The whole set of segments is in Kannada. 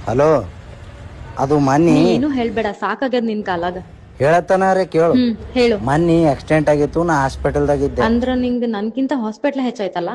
ಹಲೋ, ಅದು ಮನ್ನಿ ಏನು ಹೇಳ್ಬೇಡ, ಸಾಕಾಗ್ಯದ ನಿನ್ ಕಾಲಾಗ. ಹೇಳತ್ತನಾರೆ ಕೇಳು. ಹೇಳು. ಮನ್ನಿ ಆಕ್ಸಿಡೆಂಟ್ ಆಗಿತ್ತು, ನಾ ಹಾಸ್ಪಿಟಲ್ದಾಗ ಇದ್ದೆ. ಅಂದ್ರ ನಿಂಗ್ ನನ್ಕಿಂತ ಹಾಸ್ಪಿಟ್ಲ್ ಹೆಚ್ಚಾಯ್ತಲ್ಲ.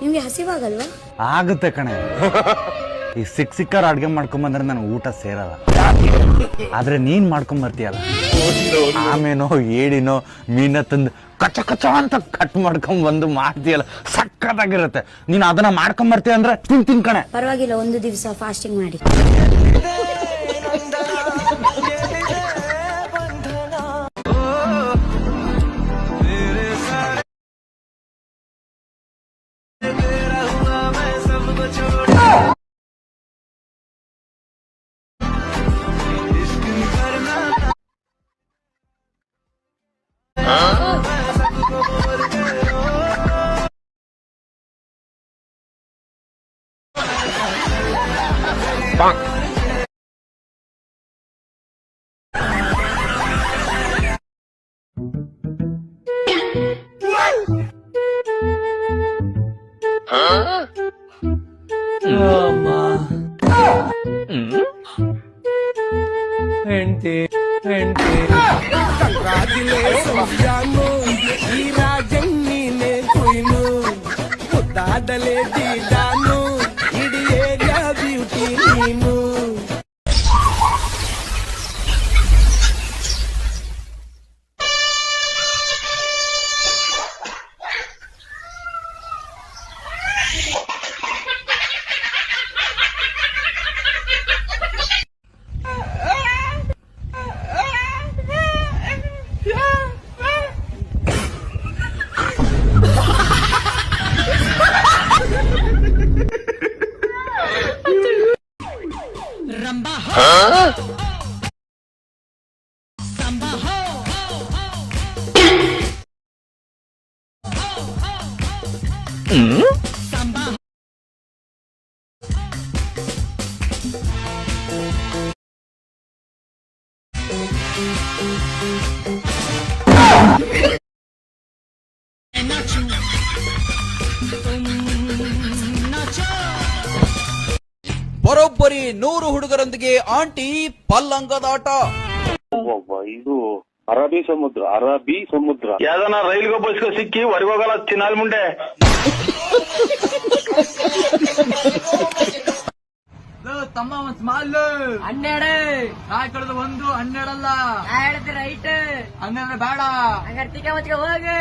ನಿಮ್ಗೆ ಹಸಿವಾಗಲ್ವಾ? ಆಗುತ್ತೆ ಕಣೆ. ಈ ಸಿಕ್ಕರ್ ಅಡ್ಗೆ ಮಾಡ್ಕೊಂಬಂದ್ರೆ ನನಗೆ ಊಟ ಸೇರಲ್ಲ. ಆದ್ರೆ ನೀನ್ ಮಾಡ್ಕೊಂಬರ್ತೀಯಲ್ಲ, ಆಮೇನೋ ಏಡಿನೋ ಮೀನ ತಂದು ಕಚ ಕಚ ಅಂತ ಕಟ್ ಮಾಡ್ಕೊಂಬಂದು ಮಾಡ್ತೀಯಲ್ಲ, ಸಕ್ಕತ್ತಾಗಿರುತ್ತೆ. ನೀನ್ ಅದನ್ನ ಮಾಡ್ಕೊಂಬರ್ತೀಯ ಅಂದ್ರೆ ತಿಂತೀನಿ ಕಣೆ. ಪರವಾಗಿಲ್ಲ, ಒಂದು ದಿವಸ ಫಾಸ್ಟಿಂಗ್ ಮಾಡಿ. ಹೆಂಡತಿ ಈ ರಾಜನ್ನೀನೆ ಕುಯ್ನು ಮುದ್ದಾದಲೇ ದೀದಾನು ಇಡೀ ಏರಿಯಾ ಬ್ಯೂಟಿ ನೀನು. ಬರೋಬ್ಬರಿ 100 ಹುಡುಗರೊಂದಿಗೆ ಆಂಟಿ ಪಲ್ಲಂಗದಾಟ. ಇದು ಅರಬ್ಬಿ ಸಮುದ್ರ ಯಾವ್ದನ ರೈಲ್ಗೋ ಬಸ್ಗೋ ಸಿಕ್ಕಿ ಹೊರಗೋಗಲ್ಲ ಚಿನ್ನಾಲ್ ಮುಂಡೆ. ತಮ್ಮ ಒಂದ್ ಸ್ಮಾಲ್ 12 ನಾಯಿ ಕಳೆದ 1 12 ಅಲ್ಲ, ಹೇಳಿದ್ರೆ ರೈಟ್ ಹಂಗಂದ್ರೆ ಬೇಡ, ಹಂಗಾರೆ ಹೋಗಿ.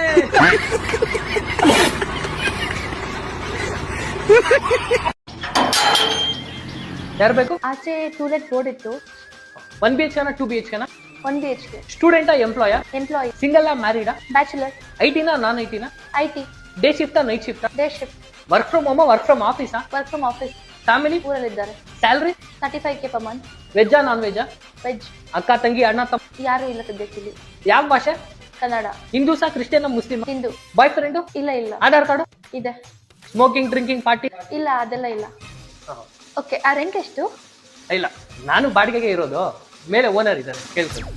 ಯಾರು ಬೇಕು? ಆಚೆ ಟೂಲೆಟ್ ಬೋರ್ಡ್ ಇತ್ತು. 1 BHK 2 BHK? 1 BHK. ಸ್ಟೂಡೆಂಟಾ ಎಂಪ್ಲಾಯ? Employee. Single ಮ್ಯಾರಿಡಾ? Bachelor. ಐಟಿನಾ non ಐಟಿನಾ? IT. Day ಶಿಫ್ಟಾ night ಶಿಫ್ಟಾ? Day shift. Work from ಹೋಮಾ work from ಆಫೀಸಾ? Work from office. Family? ಊರಲ್ಲಿದ್ದಾರೆ. Salary? 35K per month. ವೆಜ್ಜಾ non ವೆಜ್ಜಾ? Veg. ಅಕ್ಕ ತಂಗಿ ಅಣ್ಣ ತಮ್ಮ ಯಾರು ಇಲ್ಲ ಸದ್ಯಕ್ಕಿಲ್ಲಿ. ಯಾವ ಭಾಷೆ? ಕನ್ನಡ. ಹಿಂದೂಸಾ Christian Muslim? ಹಿಂದೂ. ಬಾಯ್ ಫ್ರೆಂಡು? ಇಲ್ಲ. ಆಧಾರ್ ಕಾರ್ಡು? ಇದೆ. Smoking drinking party? ಇಲ್ಲ, ಅದೆಲ್ಲ ಇಲ್ಲ. ಓಕೆ, ಆ ರೆಂಟ್ ಎಷ್ಟು? ಇಲ್ಲ, ನಾನು ಬಾಡಿಗೆಗೆ ಇರೋದು, ಮೇಲೆ ಓನರ್ ಇದ್ದಾರೆ, ಕೇಳ್ಕೊಂಡು.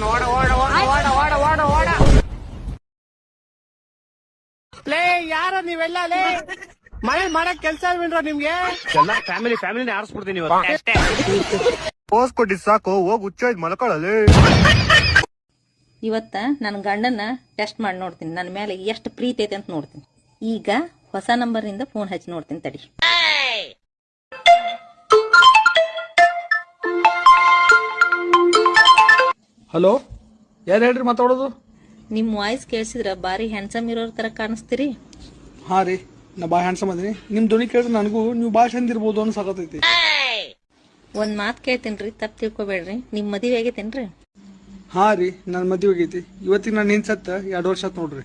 ಓಡ ಓಡ ಓಡ ಓಡ ಓಡ ಓಡ ಯಾರ ನೀವೆಲ್ಲ ಮನೆ ಮಾಡಕ್ ಕೆಲ್ಸ ಇಲ್ವೇನ್ರ ನಿಮ್ಗೆ ಎಲ್ಲ ಫ್ಯಾಮಿಲಿನೇ ಆರಿಸ್ಬಿಡ್ತೀನಿ ಪೋಸ್ ಕೊಟ್ಟಿದ್ ಸಾಕು ಹೋಗ್ ಹುಚ್ಚೋಯ್ದು ಮಲ್ಕೊಳ್ಳಲಿ. ಇವತ್ತ ನನ್ನ ಗಂಡನ್ನ ಟೆಸ್ಟ್ ಮಾಡಿ ನೋಡ್ತೀನಿ, ನನ್ನ ಮೇಲೆ ಎಷ್ಟು ಪ್ರೀತಿ ಐತೆ ಅಂತ ನೋಡ್ತೀನಿ. ಈಗ ಹೊಸ ನಂಬರ್ನಿಂದ ಫೋನ್ ಹಚ್ಚಿ ನೋಡ್ತೀನಿ ತಡಿ. ಹಲೋ, ಯಾರು ಹೇಳ್ರಿ ಮಾತಾಡೋದು? ನಿಮ್ಮ ವಾಯ್ಸ್ ಕೇಳಿಸಿದ್ರ ಬಾರಿ ಹ್ಯಾಂಡ್ಸಮ್ ಇರೋರ್ ತರ ಕಾಣಿಸ್ತೀರಿ. ಹಾ ರೀ, ನಾ ಬಾ ಹ್ಯಾಂಡ್ಸಮ್ ಅದೀನಿ. ನಿಮ್ ಧ್ವನಿ ಕೇಳಿದ್ರೆ ನನಗೂ ನೀವು ಭಾಳ ಚಂದ ಇರ್ಬೋದು ಅನ್ಸಾಕತೈತಿ. ಒಂದ್ ಮಾತು ಕೇಳ್ತೇನ್ರಿ, ತಪ್ಪು ತಿಳ್ಕೊಬೇಡ್ರಿ. ನಿಮ್ ಮದುವೆ ಆಗೈತೇನ್ರಿ? ಹಾ ರೀ, ನನ್ನ ಮದುವೆ ಆಗೈತಿ. ಇವತ್ತಿಗೆ ನಾನು ನಿನ್ಸತ್ತ 2 ವರ್ಷ ಆತ್ ನೋಡ್ರಿ.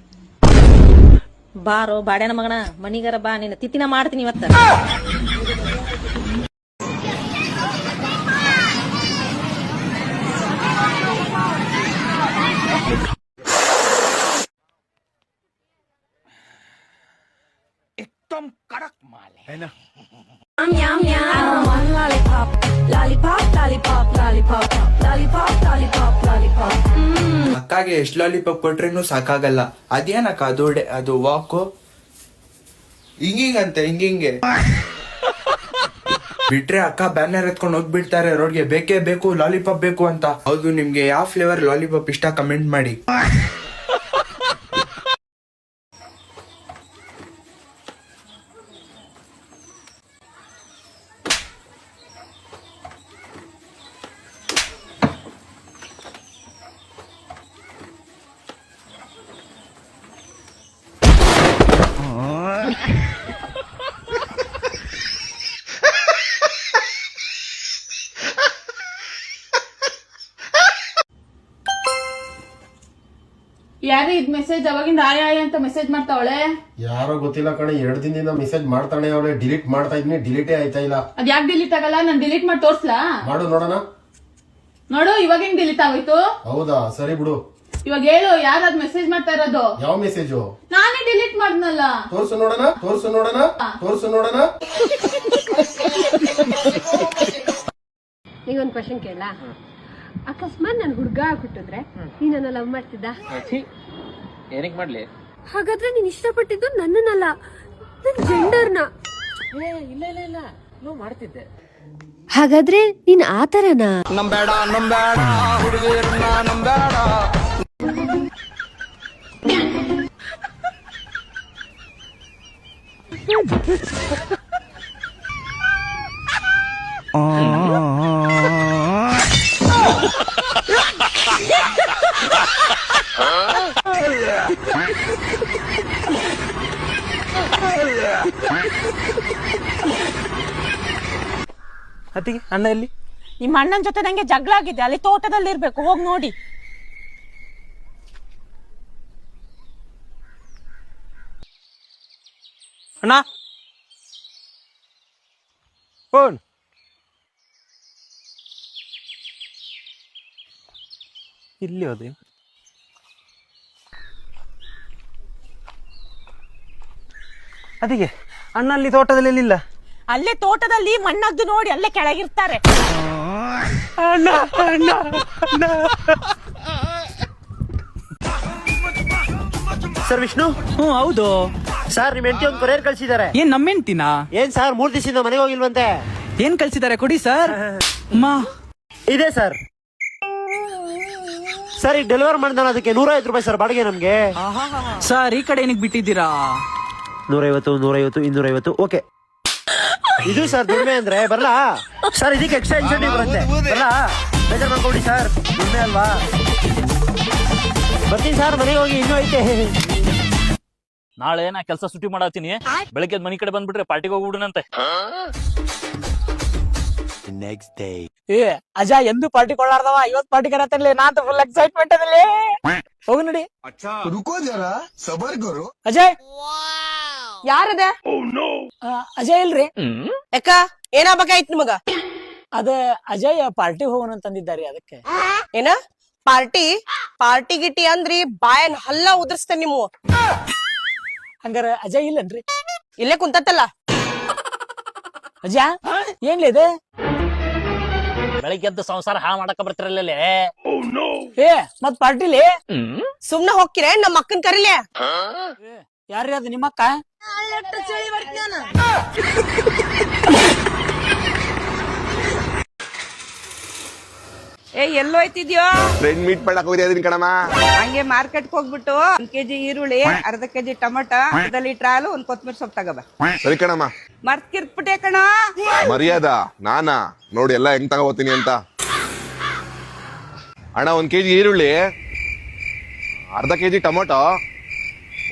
ಬಾರೋ ಬಾಡ್ಯಾನ ಮಗನ, ಮನಿಗಾರ ಬಾ, ನಿನ್ನ ತಿಥಿನ ಮಾಡ್ತೀನಿ ಇವತ್ತ. ಅಕ್ಕಾಗೆ ಎಷ್ಟು ಲಾಲಿಪಾಪ್ ಕೊಟ್ರೇನು ಸಾಕಾಗಲ್ಲ. ಅದೇನಕ್ಕ ಅದು ವಾಕು ಹಿಂಗಿಂಗಂತೆ ಹಿಂಗಿಂಗೆ ಬಿಟ್ರೆ ಅಕ್ಕ ಬ್ಯಾನರ್ ಎತ್ಕೊಂಡು ಹೋಗ್ಬಿಡ್ತಾರೆ ರೋಡ್ಗೆ, ಬೇಕೇ ಬೇಕು ಲಾಲಿಪಾಪ್ ಬೇಕು ಅಂತ. ಹೌದು, ನಿಮ್ಗೆ ಯಾವ ಫ್ಲೇವರ್ ಲಾಲಿಪಾಪ್ ಇಷ್ಟ ಕಮೆಂಟ್ ಮಾಡಿ. ಯಾರು ಇದ್ ಮೆಸೇಜ್ ಅವಾಗಿಂದ ಆಯ್ ಅಂತ ಮೆಸೇಜ್ ಮಾಡ್ತಾವಳೆ? ಯಾರೋ ಗೊತ್ತಿಲ್ಲ ಕಣೆ, 2 ದಿನದಿಂದ ಮೆಸೇಜ್ ಮಾಡ್ತಾನೆ ಅವಳೆ. ಡಿಲೀಟ್ ಮಾಡ್ತಾ ಇದ್ನಿ, ಡಿಲೀಟೇ ಆಯ್ತಾ ಇಲ್ಲ. ಅದ್ ಯಾಕೆ ಡಿಲೀಟ್ ಆಗಲ್ಲ? ನಾನ್ ಡಿಲೀಟ್ ಮಾಡಿ ತೋರ್ಸ್ಲಾ? ಮಾಡು ನೋಡೋಣ. ನೋಡು, ಇವಾಗ ಹೆಂಗ್ ಡಿಲೀಟ್ ಆಗೋಯ್ತು? ಹೌದಾ, ಸರಿ ಬಿಡು. ಇವಾಗ ಹೇಳು, ಯಾರದ್ ಮೆಸೇಜ್ ಮಾಡ್ತಾ ಇರೋದು? ಯಾವ ಮೆಸೇಜು? ನಾನೇ ಡಿಲೀಟ್ ಮಾಡ್ನಲ್ಲ. ತೋರ್ಸು ನೋಡೋಣ, ತೋರ್ಸು ನೋಡೋಣ, ತೋರ್ಸು ನೋಡೋಣ. ನೀಗೊಂದು ಕ್ವಶನ್ ಕೇಳ. ಅಕಸ್ಮಾತ್ ನನ್ ಹುಡ್ಗ ಹುಟ್ಟಿದ್ರೆ ನೀನ್ ನನ್ನ ಲವ್ ಮಾಡ್ತಿದ್ದ? ಏನಕ್ಕೆ ಮಾಡ್ಲಿ? ಹಾಗಾದ್ರೆ ನೀನ್ ಇಷ್ಟಪಟ್ಟಿದ್ದು ನನ್ನನ್ನಲ್ಲ, ನನ್ ಜೆಂಡರ್ನ. ಇಲ್ಲ ನೀವು ಮಾಡ್ತಿದ್ದೆ. ಹಾಗಾದ್ರೆ ನೀನ್ ಆತರನಾ? ನಂಬೇಡ ಹುಡುಗಿಯರನ್ನ ನಂಬೇಡ. ಅತ್ತಿಗೆ ಅಣ್ಣ ಎಲ್ಲಿ? ನಿಮ್ಮ ಅಣ್ಣನ ಜೊತೆ ನಂಗೆ ಜಗಳ ಆಗಿದೆ, ಅಲ್ಲಿ ತೋಟದಲ್ಲಿ ಇರ್ಬೇಕು, ಹೋಗಿ ನೋಡಿ. ಅಣ್ಣ ಫೋನ್ ಇಲ್ಲಿ ಹೋದೆ. ಅದಕ್ಕೆ ಅಣ್ಣ ಅಲ್ಲಿ ತೋಟದಲ್ಲಿ ಇಲ್ಲ. ಅಲ್ಲೇ ತೋಟದಲ್ಲಿ ಮಣ್ಣಾಗ್ದು ನೋಡಿ, ಅಲ್ಲೇ ಕೆಳಗಿರ್ತಾರೆ. ಸರ್ ವಿಷ್ಣು? ಹೌದು ಸರ್, ನಿಮ್ ಹೆಂಡತಿ ಒಂದು ಕೊರಿಯರ್ ಕಳ್ಸಿದ್ದಾರೆ. ಏನ್ ನಮ್ಮ ಹೆಂಡ್ತಿನಾ? ಏನ್ ಸರ್, 3 ದಿವಸದಿಂದ ಮನೆಗೆ ಹೋಗಿಲ್ವಂತೆ. ಏನ್ ಕಳ್ಸಿದ್ದಾರೆ ಕೊಡಿ ಸರ್. ಇದೆ ಸರ್. ಸರ್, ಈಗ ಡೆಲಿವರ್ ಮಾಡಿದ ಅದಕ್ಕೆ 150 ರೂಪಾಯಿ ಸರ್ ಬಾಡಿಗೆ ನಮ್ಗೆ. ಸರ್, ಈ ಕಡೆ ಏನಕ್ಕೆ ಬಿಟ್ಟಿದ್ದೀರಾ? 150, 150, 250. ಓಕೆ, ಇದು ಸರ್ ದುಡಿಮೆ ಅಂದ್ರೆ. ಬರಲಾ ಸರ್, ಇದಕ್ಕೆ ಎಕ್ಸ್ಟ್ರಾ ಇನ್ಸೆಂಟಿವ್ ಬರುತ್ತೆ. ಬರಲಾ, ಬೇಜಾರ್ ಮಾಡ್ಕೊಡಿ ಸರ್, ದುಡಿಮೆ ಅಲ್ವಾ. ಬರ್ತೀನಿ ಸರ್, ಮನೆಗೆ ಹೋಗಿ ಇನ್ನೂ ಐತೆ. ನಾಳೆ ನಾ ಕೆಲಸ ಸುಟ್ಟಿ ಮಾಡತ್ತೀನಿ, ಬೆಳಗ್ಗೆ ಮನಿ ಕಡೆ ಬಂದ್ಬಿಟ್ರೆ ಪಾರ್ಟಿಗೆ ಹೋಗ್ಬಿಡುನಂತೆ. Next day. ಅಜಾ ಎಂದು ಪಾರ್ಟಿ ಕೊಳ್ಳಾರ್ದವ, ಇವತ್ ಪಾರ್ಟಿ ಕರತ್ತಲ್ಲಿ. ನಾನ್ ಫುಲ್ ಎಕ್ಸೈಟ್ಮೆಂಟ್ ಅದಲ್ಲಿ. ಹೋಗು ನೋಡಿ. ರುಕೋ ಜರಾ, ಸಬರ್ ಕರೋ. ಅಜಯ್ ಯಾರದ? ಅಜಯ್ ಇಲ್ರಿ? ಯಾಕ ಏನಾಗಬೇಕಾಯ್ತು ನಿಮಗ? ಅದ ಅಜಯ್ ಪಾರ್ಟಿ ಹೋಗೋಣ ಅಂತಂದಿದ್ದಾರೆ, ಅದಕ್ಕೆ. ಏನ ಪಾರ್ಟಿ ಗಿಟಿ ಅಂದ್ರಿ ಬಾಯನ್ ಹಲ್ಲ ಉದ್ರಸ್ತೇನೆ ನಿಮ್ಮ. ಹಂಗಾರ ಅಜಯ್ ಇಲ್ಲನ್ರಿ? ಇಲ್ಲೇ ಕುಂತತ್ತಲ್ಲ. ಅಜ ಏನ್ಲಿ ಇದೆ? ಬೆಳಿಗ್ಗೆ ಎದ್ದು ಸಂಸಾರ ಹಾಳು ಮಾಡಕ ಬರ್ತಿರಲ್ಲ. ಏ ಮತ್ ಪಾರ್ಟಿಲಿ ಸುಮ್ನೆ ಹೋಗ್ಕಿರ, ನಮ್ಮ ಅಕ್ಕನ್ ಕರಿಲೆ. ಯಾರ್ರಿ ಅದು ನಿಮ್ಮಕ್ಕ? ಏ ಎಲ್ಲೋಯ್ತಿದ್ಯೋ? ಫ್ರೆಂಡ್ ಮೀಟ್ ಮಾಡಕ್ ಹೋಗಿದ್ದೀನಿ ಕಣಮ್ಮ. ಹಂಗೆ ಮಾರ್ಕೆಟ್ಗೆ ಹೋಗ್ಬಿಟ್ಟು 1 ಕೆಜಿ ಈರುಳ್ಳಿ, ಅರ್ಧ ಕೆಜಿ ಟೊಮೊಟೊ, ಅರ್ಧ ಲೀಟರ್ ಹಾಲು, 1 ಕೊತ್ತಂಬರಿ ಸೊಪ್ಪು ತಗೋಬ. ಸರಿ ಕಣಮ್ಮ. ಮರ್ತ್ಕಿರ್ಬಿಟ್ಟೆ ಕಣ. ಮರ್ಯಾದ ನಾನಾ ನೋಡಿ ಎಲ್ಲ ಹೆಂಗ್ ತಗೋತೀನಿ ಅಂತ. ಅಣ್ಣ 1 ಕೆಜಿ ಈರುಳ್ಳಿ, ಅರ್ಧ ಕೆಜಿ ಟೊಮೊಟೊ,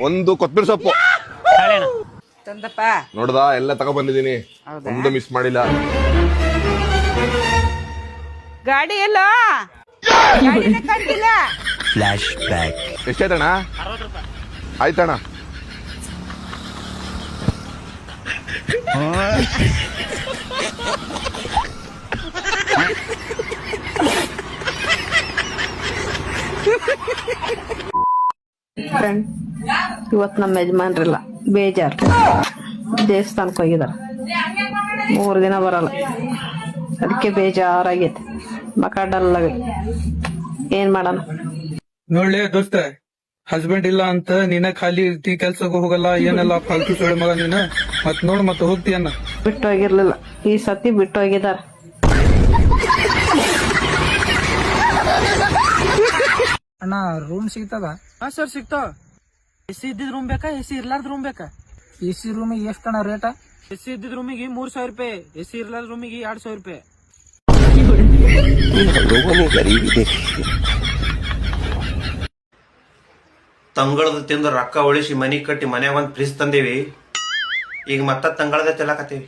1 ಕೊತ್ತಂಬರಿ ಸೊಪ್ಪು ತಂದಪ್ಪ. ನೋಡ್ದಾ ಎಲ್ಲ ತಗೋ ಬಂದಿದ್ದೀನಿ, ಒಂದು ಮಿಸ್ ಮಾಡಿಲ್ಲ. ಗಾಡಿ ಎಲ್ಲೋ? ಗಾಡಿನೇ ಕಂಡಿಲ್ಲ. Flashback. ಎಷ್ಟಾಯ್ತಣ್ಣ? ಆಯ್ತಣ್ಣ. ಫ್ರೆಂಡ್, ಇವತ್ತು ನಮ್ಮ ಯಜಮಾನ್ರಿಲ್ಲ, ಬೇಜಾರು. ದೇವಸ್ಥಾನಕ್ಕೆ ಹೋಗಿದಾರ, 3 ದಿನ ಬರಲ್ಲ. ಅದಕ್ಕೆ ಬೇಜಾರಾಗೈತೆ, ಮಕ ಡಲ್ಲಾಗಿ. ಏನ್ ಮಾಡೋಣ? ನೋಡ್ಲೆ ದೋಸ್ತ, ಹಸ್ಬೆಂಡ್ ಇಲ್ಲ ಅಂತ ನೀನ ಖಾಲಿ ಇರ್ತಿ, ಕೆಲ್ಸಕ್ಕೆ ಹೋಗಲ್ಲ, ಏನೆಲ್ಲ ಫಾಲ್ತು ಸೊಳ್ಳೆ ಮಗ ನೀನ. ಮತ್ ನೋಡ್ ಮತ್ತೆ ಹೋಗ್ತೀಯನ್ನ. ಬಿಟ್ಟು ಹೋಗಿರ್ಲಿಲ್ಲ, ಈ ಸತಿ ಬಿಟ್ಟು ಹೋಗಿದಾರ. ಅಣ್ಣ ರೂಮ್ ಸಿಗ್ತದ? ಹಾ ಸರ್ ಸಿಗ್ತಾವ. ಎಸಿ ಇದ್ದಿದ್ ರೂಮ್ ಬೇಕಾ, ಎಸಿ ಇರ್ಲಾರ್ದ ರೂಮ್ ಬೇಕಾ? ಎಸಿ ರೂಮಿಗೆ ಎಷ್ಟಣ್ಣ ರೇಟ? ಎಸಿ ಇದ್ದಿದ್ ರೂಮಿಗೆ 3,000 ರೂಪಾಯಿ, ಎಸಿ ಇರ್ಲಾರ್ದ ರೂಮಿಗೆ 2,000 ರೂಪಾಯಿ. ತಂಗಳದ ತಿಂದು ರೊಕ್ಕ ಉಳಿಸಿ ಮನಿ ಕಟ್ಟಿ ಮನ್ಯಾಗ ಒಂದ್ ಫ್ರಿಜ್ ತಂದೇವಿ. ಈಗ ಮತ್ತ ತಂಗಳದ ತಿಲ್ಲಕತ್ತೀವಿ.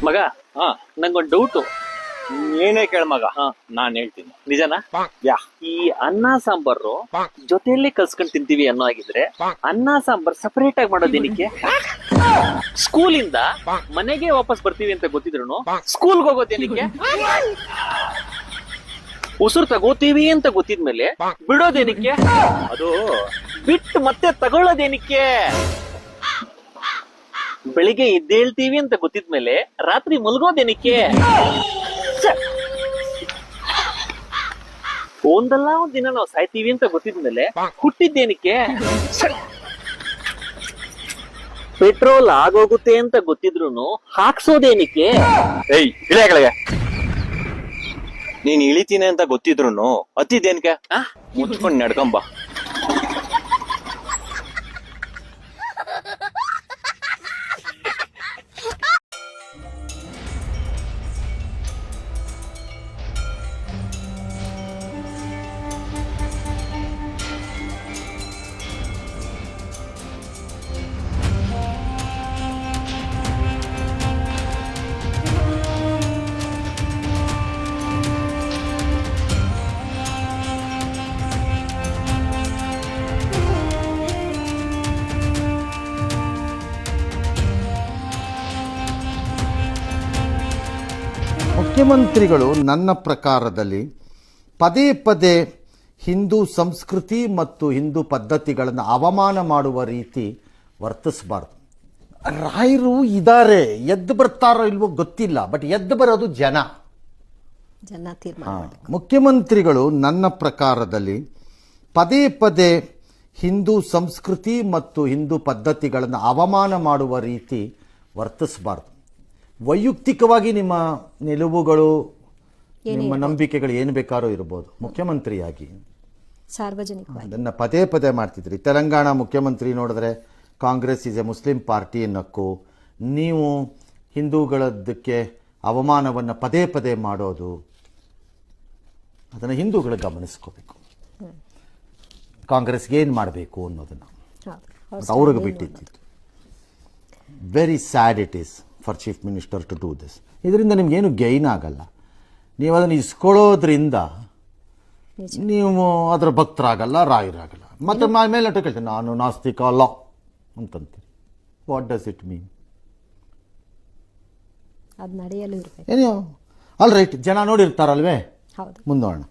ಮಗ ನಂಗೊಂದ್ ಡೌಟು. ಏನೇ ಕೇಳ ಮಗ. ನಾನ್ ಹೇಳ್ತೀನಿ, ನಿಜನಾ? ಯಾ, ಈ ಅನ್ನ ಸಾಂಬಾರು ಜೊತೆಯಲ್ಲೇ ಕಲ್ಸ್ಕೊಂಡ್ ತಿಂತೀವಿ ಅನ್ನೋ ಆಗಿದ್ರೆ ಅನ್ನ ಸಾಂಬಾರ್ ಸಪರೇಟ್ ಆಗಿ ಮಾಡೋದೇನಿಕ್ಕೆ? ಸ್ಕೂಲಿಂದ ಮನೆಗೆ ವಾಪಸ್ ಬರ್ತೀವಿ ಅಂತ ಗೊತ್ತಿದ್ರು ಸ್ಕೂಲ್ಗೆ ಹೋಗೋದೇನಿಕ್ಕೆ? ಉಸಿರು ತಗೋತೀವಿ ಅಂತ ಗೊತ್ತಿದ್ಮೇಲೆ ಬಿಡೋದೇನಿಕ್ಕೆ? ಅದು ಬಿಟ್ಟು ಮತ್ತೆ ತಗೊಳ್ಳೋದೇನಿಕ್ಕೆ? ಬೆಳಿಗ್ಗೆ ಎದ್ದೇಳ್ತೀವಿ ಅಂತ ಗೊತ್ತಿದ್ಮೇಲೆ ರಾತ್ರಿ ಮಲ್ಗೋದೇನಿಕ್ಕೆ? ಒಂದಲ್ಲ ಒಂದ್ ದಿನ ನಾವು ಸಾಯ್ತೀವಿ ಅಂತ ಗೊತ್ತಿದ್ಮೇಲೆ ಹುಟ್ಟಿದ್ದೇನಿಕ್ಕೆ? ಪೆಟ್ರೋಲ್ ಆಗೋಗುತ್ತೆ ಅಂತ ಗೊತ್ತಿದ್ರು ಹಾಕ್ಸೋದೇನಿಕ್ಕೆ? ಏಯ್ ಇಳಿಯಾಗಳಿಗೆ, ನೀನ್ ಇಳಿತೀನಿ ಅಂತ ಗೊತ್ತಿದ್ರು ಹತ್ತಿದ್ದೇನಿಕೆ? ಮುಚ್ಕೊಂಡ್ ನಡ್ಕೊಂಬ. ಮುಖ್ಯಮಂತ್ರಿಗಳು ನನ್ನ ಪ್ರಕಾರದಲ್ಲಿ ಪದೇ ಪದೇ ಹಿಂದೂ ಸಂಸ್ಕೃತಿ ಮತ್ತು ಹಿಂದೂ ಪದ್ಧತಿಗಳನ್ನು ಅವಮಾನ ಮಾಡುವ ರೀತಿ ವರ್ತಿಸಬಾರ್ದು. ರಾಯರು ಇದ್ದಾರೆ, ಎದ್ದು ಬರ್ತಾರೋ ಇಲ್ವೋ ಗೊತ್ತಿಲ್ಲ, ಬಟ್ ಎದ್ದು ಬರೋದು ಜನ. ಮುಖ್ಯಮಂತ್ರಿಗಳು ನನ್ನ ಪ್ರಕಾರದಲ್ಲಿ ಪದೇ ಪದೇ ಹಿಂದೂ ಸಂಸ್ಕೃತಿ ಮತ್ತು ಹಿಂದೂ ಪದ್ಧತಿಗಳನ್ನು ಅವಮಾನ ಮಾಡುವ ರೀತಿ ವರ್ತಿಸಬಾರ್ದು. ವೈಯಕ್ತಿಕವಾಗಿ ನಿಮ್ಮ ನಿಲುವುಗಳು, ನಿಮ್ಮ ನಂಬಿಕೆಗಳು ಏನು ಬೇಕಾದ್ರೂ ಇರ್ಬೋದು, ಮುಖ್ಯಮಂತ್ರಿಯಾಗಿ ಸಾರ್ವಜನಿಕವಾಗಿ ಅದನ್ನು ಪದೇ ಪದೇ ಮಾಡ್ತಿದ್ರಿ. ತೆಲಂಗಾಣ ಮುಖ್ಯಮಂತ್ರಿ ನೋಡಿದ್ರೆ Congress is a Muslim party ಅನ್ನೋಕ್ಕೂ, ನೀವು ಹಿಂದೂಗಳದ್ದಕ್ಕೆ ಅವಮಾನವನ್ನು ಪದೇ ಪದೇ ಮಾಡೋದು, ಅದನ್ನು ಹಿಂದೂಗಳು ಗಮನಿಸ್ಕೋಬೇಕು. ಕಾಂಗ್ರೆಸ್ಗೆ ಏನು ಮಾಡಬೇಕು ಅನ್ನೋದನ್ನು ಅವ್ರಿಗೆ ಬಿಟ್ಟಿದ್ದು. Very sad it is for chief minister to do this. ಇದರಿಂದ ನಿಮ್ಗೇನು ಗೈನ್ ಆಗಲ್ಲ. ನೀವು ಅದನ್ನು ಇಸ್ಕೊಳ್ಳೋದ್ರಿಂದ ನೀವು ಅದರ ಭಕ್ತರಾಗಲ್ಲ, ರಾಯರಾಗಲ್ಲ. ಮತ್ತು ಮೇಲೆ ಕೇಳ್ತೀನಿ, ನಾನು ನಾಸ್ತಿಕ ಅಲ್ಲ ಅಂತಂತೀರಿ. What does it mean? ಅದು ನಡೆಯಲು ಇರಬೇಕು. ಏನೋ ಆಲ್ ರೈಟ್, ಜನ ನೋಡಿರ್ತಾರಲ್ವೇ, ಮುಂದೋಣ.